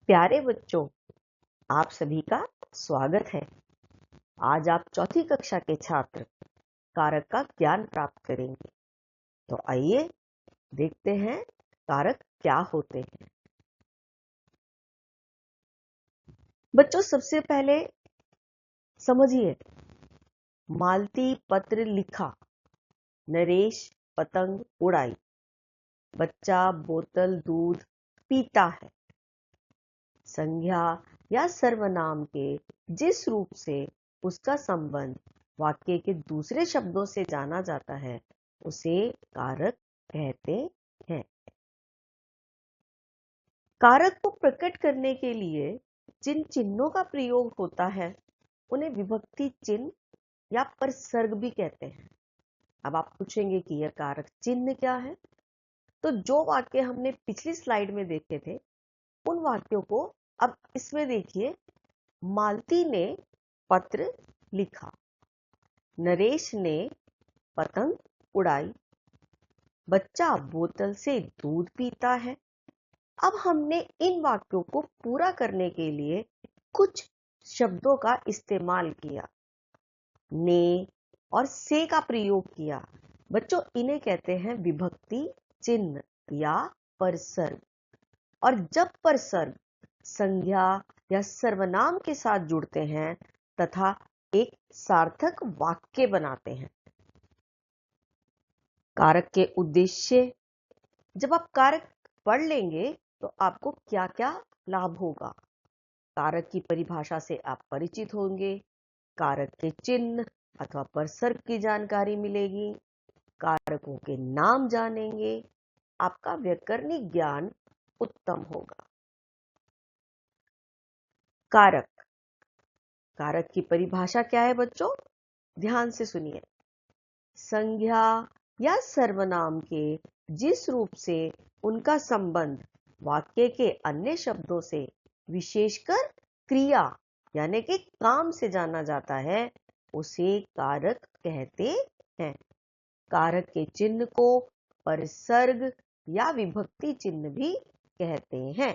प्यारे बच्चों, आप सभी का स्वागत है। आज आप चौथी कक्षा के छात्र कारक का ज्ञान प्राप्त करेंगे। तो आइए देखते हैं कारक क्या होते हैं। बच्चों, सबसे पहले समझिए, मालती पत्र लिखा, नरेश पतंग उड़ाई, बच्चा बोतल दूध पीता है। संज्ञा या सर्वनाम के जिस रूप से उसका संबंध वाक्य के दूसरे शब्दों से जाना जाता है उसे कारक कहते हैं। कारक को प्रकट करने के लिए जिन चिन्हों का प्रयोग होता है उन्हें विभक्ति चिन्ह या परसर्ग भी कहते हैं। अब आप पूछेंगे कि यह कारक चिन्ह क्या है? तो जो वाक्य हमने पिछली स्लाइड में देखे थे उन वाक्यों को अब इसमें देखिए। मालती ने पत्र लिखा, नरेश ने पतंग उड़ाई, बच्चा बोतल से दूध पीता है। अब हमने इन वाक्यों को पूरा करने के लिए कुछ शब्दों का इस्तेमाल किया, ने और से का प्रयोग किया। बच्चों, इन्हें कहते हैं विभक्ति चिन्ह या परसर्ग। और जब परसर्ग संज्ञा या सर्वनाम के साथ जुड़ते हैं तथा एक सार्थक वाक्य बनाते हैं। कारक के उद्देश्य। जब आप कारक पढ़ लेंगे तो आपको क्या क्या लाभ होगा। कारक की परिभाषा से आप परिचित होंगे, कारक के चिन्ह अथवा परसर्ग की जानकारी मिलेगी, कारकों के नाम जानेंगे, आपका व्याकरणिक ज्ञान उत्तम होगा। कारक कारक की परिभाषा क्या है बच्चों? ध्यान से सुनिए। संज्ञा या सर्वनाम के जिस रूप से उनका संबंध वाक्य के अन्य शब्दों से विशेषकर क्रिया यानी कि काम से जाना जाता है उसे कारक कहते हैं। कारक के चिन्ह को परसर्ग या विभक्ति चिन्ह भी कहते हैं।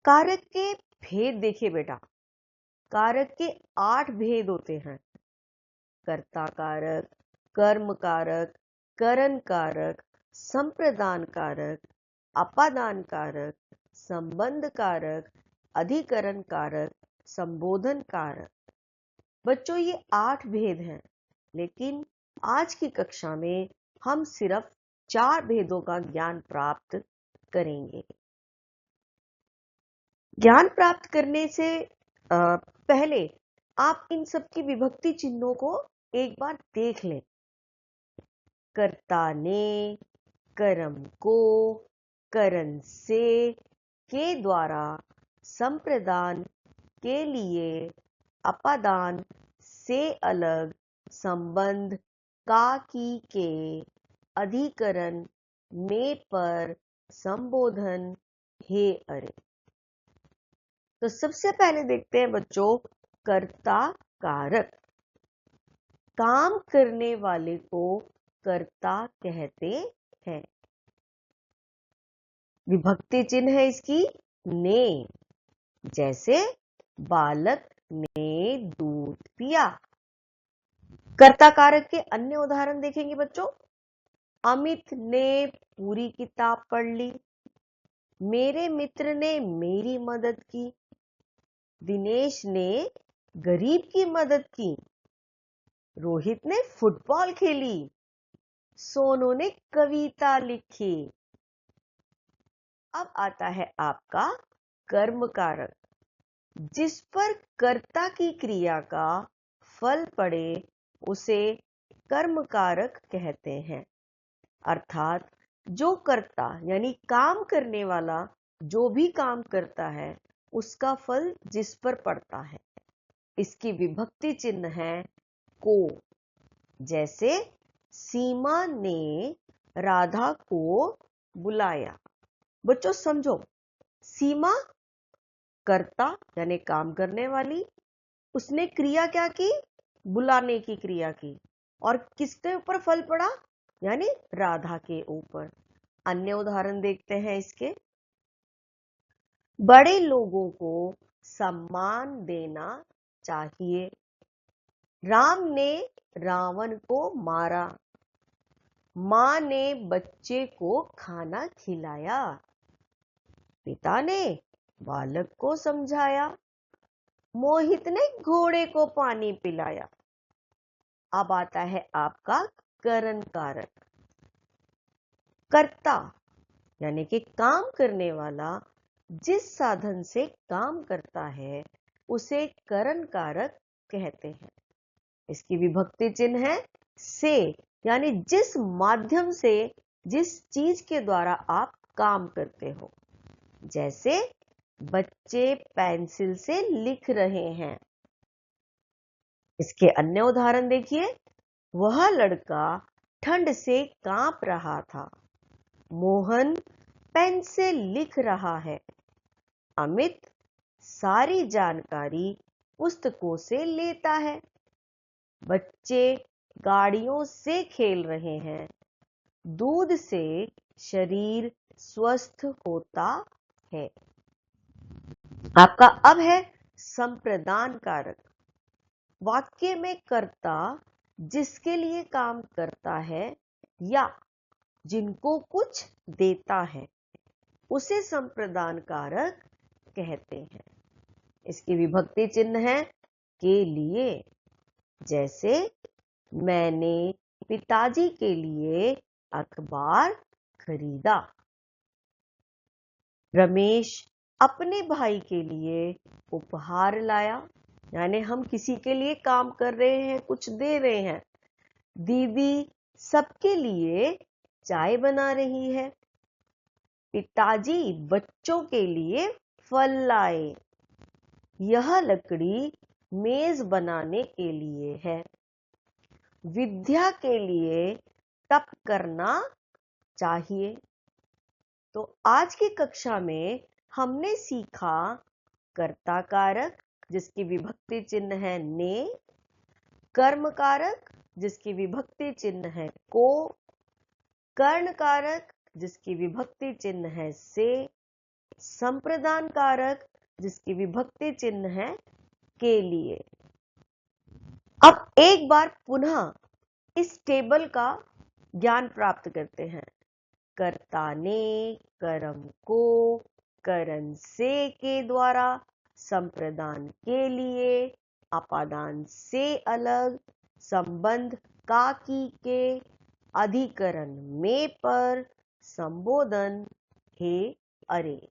कारक के भेद देखिए बेटा। कारक के 8 भेद होते हैं। कर्ता कारक, कर्म कारक, करण कारक, संप्रदान कारक, अपादान कारक, संबंध कारक, अधिकरण कारक, संबोधन कारक। बच्चों, ये 8 भेद हैं, लेकिन आज की कक्षा में हम सिर्फ 4 भेदों का ज्ञान प्राप्त करेंगे। ज्ञान प्राप्त करने से पहले आप इन सब की विभक्ति चिन्हों को एक बार देख लें। कर्ता ने, कर्म को, करण से, के द्वारा, संप्रदान, के लिए, अपादान, से अलग, संबंध, का, की, के, अधिकरण, में, पर, संबोधन, हे, अरे। तो सबसे पहले देखते हैं बच्चों, कर्ता कारक। काम करने वाले को कर्ता कहते हैं। विभक्ति चिन्ह है इसकी ने, जैसे बालक ने दूध पिया। कर्ता कारक के अन्य उदाहरण देखेंगे बच्चों। अमित ने पूरी किताब पढ़ ली, मेरे मित्र ने मेरी मदद की, दिनेश ने गरीब की मदद की, रोहित ने फुटबॉल खेली, सोनू ने कविता लिखी। अब आता है आपका कर्म कारक। जिस पर कर्ता की क्रिया का फल पड़े उसे कर्म कारक कहते हैं। अर्थात जो कर्ता यानी काम करने वाला जो भी काम करता है उसका फल जिस पर पड़ता है। इसकी विभक्ति चिन्ह है को। जैसे सीमा ने राधा को बुलाया। बच्चों समझो, सीमा कर्ता यानी काम करने वाली, उसने क्रिया क्या की? बुलाने की क्रिया की। और किसके ऊपर फल पड़ा? यानी राधा के ऊपर। अन्य उदाहरण देखते हैं इसके। बड़े लोगों को सम्मान देना चाहिए। राम ने रावण को मारा। माँ ने बच्चे को खाना खिलाया। पिता ने बालक को समझाया। मोहित ने घोड़े को पानी पिलाया। अब आता है आपका करण कारक। कर्ता यानी कि काम करने वाला जिस साधन से काम करता है उसे करण कारक कहते हैं। इसकी विभक्ति चिन्ह है से, यानी जिस माध्यम से, जिस चीज के द्वारा आप काम करते हो। जैसे बच्चे पेंसिल से लिख रहे हैं। इसके अन्य उदाहरण देखिए। वह लड़का ठंड से कांप रहा था। मोहन पेन से लिख रहा है। अमित सारी जानकारी पुस्तकों से लेता है। बच्चे गाड़ियों से खेल रहे हैं। दूध से शरीर स्वस्थ होता है। आपका अब है संप्रदान कारक। वाक्य में कर्ता जिसके लिए काम करता है या जिनको कुछ देता है उसे संप्रदान कारक कहते हैं। इसकी विभक्ति चिन्ह है के लिए। जैसे मैंने पिताजी के लिए अखबार खरीदा। रमेश अपने भाई के लिए उपहार लाया। यानी हम किसी के लिए काम कर रहे हैं, कुछ दे रहे हैं। दीदी सबके लिए चाय बना रही है। पिताजी बच्चों के लिए फल लाए। यह लकड़ी मेज बनाने के लिए है। विद्या के लिए तप करना चाहिए। तो आज की कक्षा में हमने सीखा कर्ता कारक जिसकी विभक्ति चिन्ह है ने, कर्म कारक जिसकी विभक्ति चिन्ह है को, कर्ण कारक जिसकी विभक्ति चिन्ह है से, संप्रदान कारक जिसकी विभक्ति चिन्ह है के लिए। अब एक बार पुनः इस टेबल का ज्ञान प्राप्त करते हैं। कर्ता ने कर्म को करण से के द्वारा, संप्रदान के लिए, अपादान से अलग, संबंध का की के, अधिकरण में पर, संबोधन हे अरे।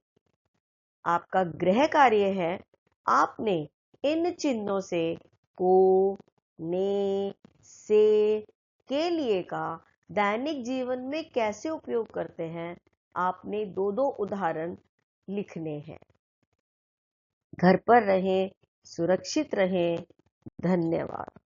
आपका गृह कार्य है आपने इन चिन्हों से को, ने, से, के लिए का दैनिक जीवन में कैसे उपयोग करते हैं आपने दो दो उदाहरण लिखने हैं। घर पर रहें, सुरक्षित रहें। धन्यवाद।